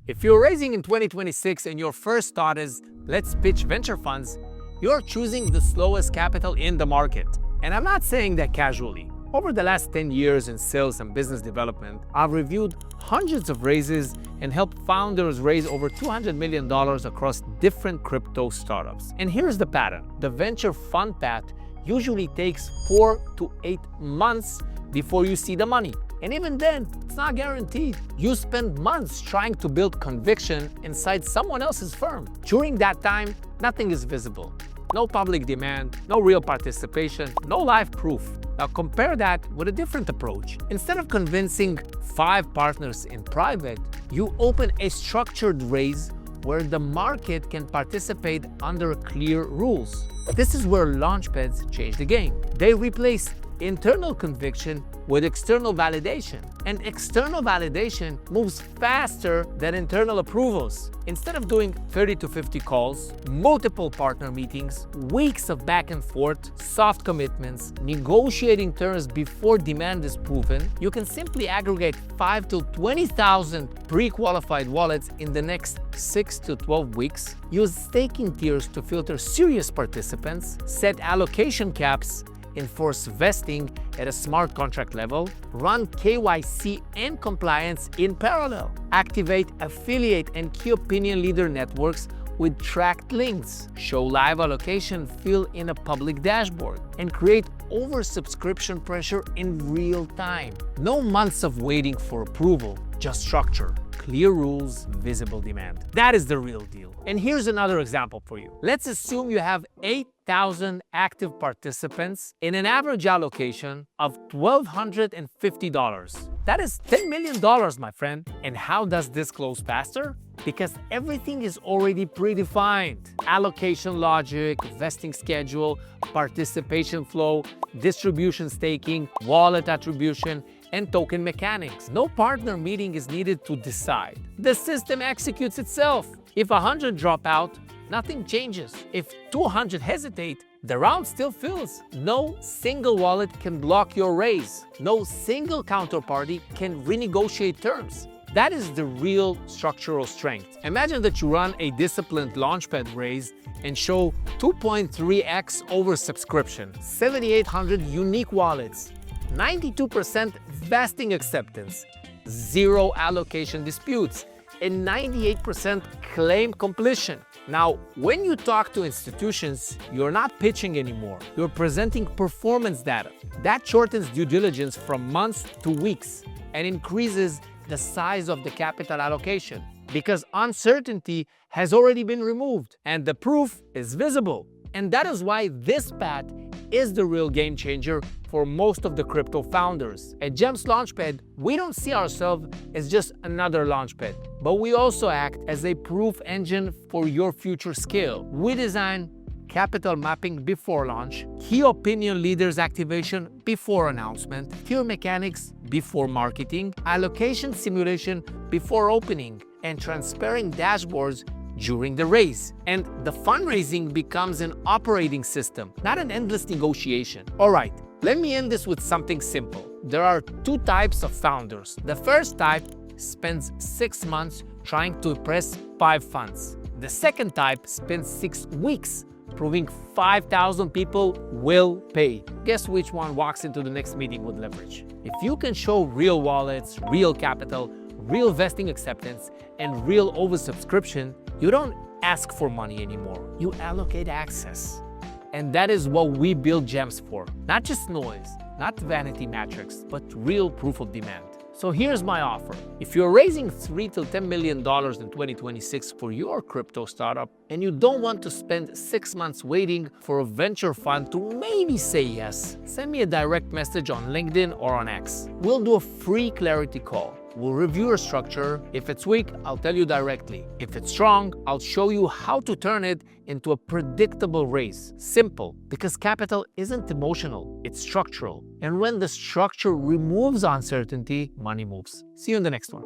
If you're raising in 2026 and your first thought is, let's pitch venture funds, you're choosing the slowest capital in the market. And I'm not saying that casually. Over the last 10 years in sales and business development, I've reviewed hundreds of raises and helped founders raise over $200 million across different crypto startups. And here's the pattern. The venture fund path usually takes 4 to 8 months before you see the money. And even then, it's not guaranteed. You spend months trying to build conviction inside someone else's firm. During that time, nothing is visible. No public demand, no real participation, no live proof. Now compare that with a different approach. Instead of convincing 5 partners in private, you open a structured raise where the market can participate under clear rules. This is where launchpads change the game. They replace internal conviction with external validation. And external validation moves faster than internal approvals. Instead of doing 30 to 50 calls, multiple partner meetings, weeks of back and forth, soft commitments, negotiating terms before demand is proven, you can simply aggregate 5 to 20,000 pre-qualified wallets in the next 6 to 12 weeks, use staking tiers to filter serious participants, set allocation caps, enforce vesting at a smart contract level, run KYC and compliance in parallel, activate affiliate and key opinion leader networks with tracked links, show live allocation fill in a public dashboard, and create oversubscription pressure in real time. No months of waiting for approval, just structure, clear rules, visible demand. That is the real deal. And here's another example for you. Let's assume you have 8,000 active participants in an average allocation of $1,250. That is $10 million, my friend. And how does this close faster? Because everything is already predefined. Allocation logic, vesting schedule, participation flow, distribution staking, wallet attribution, and token mechanics. No partner meeting is needed to decide. The system executes itself. If 100 drop out, nothing changes. If 200 hesitate, the round still fills. No single wallet can block your raise. No single counterparty can renegotiate terms. That is the real structural strength. Imagine that you run a disciplined launchpad raise and show 2.3x oversubscription, 7,800 unique wallets, 92% vesting acceptance, 0 allocation disputes, and 98% claim completion. Now, when you talk to institutions, you're not pitching anymore. You're presenting performance data. That shortens due diligence from months to weeks and increases the size of the capital allocation because uncertainty has already been removed and the proof is visible. And that is why this path is the real game changer for most of the crypto founders. At GEMS Launchpad, we don't see ourselves as just another launchpad, but we also act as a proof engine for your future scale. We design capital mapping before launch, key opinion leaders activation before announcement, tier mechanics before marketing, allocation simulation before opening, and transparent dashboards during the raise. And the fundraising becomes an operating system, not an endless negotiation. All right, let me end this with something simple. There are 2 types of founders. The first type spends 6 months trying to impress 5 funds. The second type spends 6 weeks proving 5,000 people will pay. Guess which one walks into the next meeting with leverage? If you can show real wallets, real capital, real vesting acceptance, and real oversubscription, you don't ask for money anymore. You allocate access. And that is what we build GEMS for. Not just noise, not vanity metrics, but real proof of demand. So here's my offer. If you're raising $3 to $10 million in 2026 for your crypto startup and you don't want to spend 6 months waiting for a venture fund to maybe say yes, send me a direct message on LinkedIn or on X. We'll do a free clarity call. We'll review your structure. If it's weak, I'll tell you directly. If it's strong, I'll show you how to turn it into a predictable raise. Simple, because capital isn't emotional, it's structural. And when the structure removes uncertainty, money moves. See you in the next one.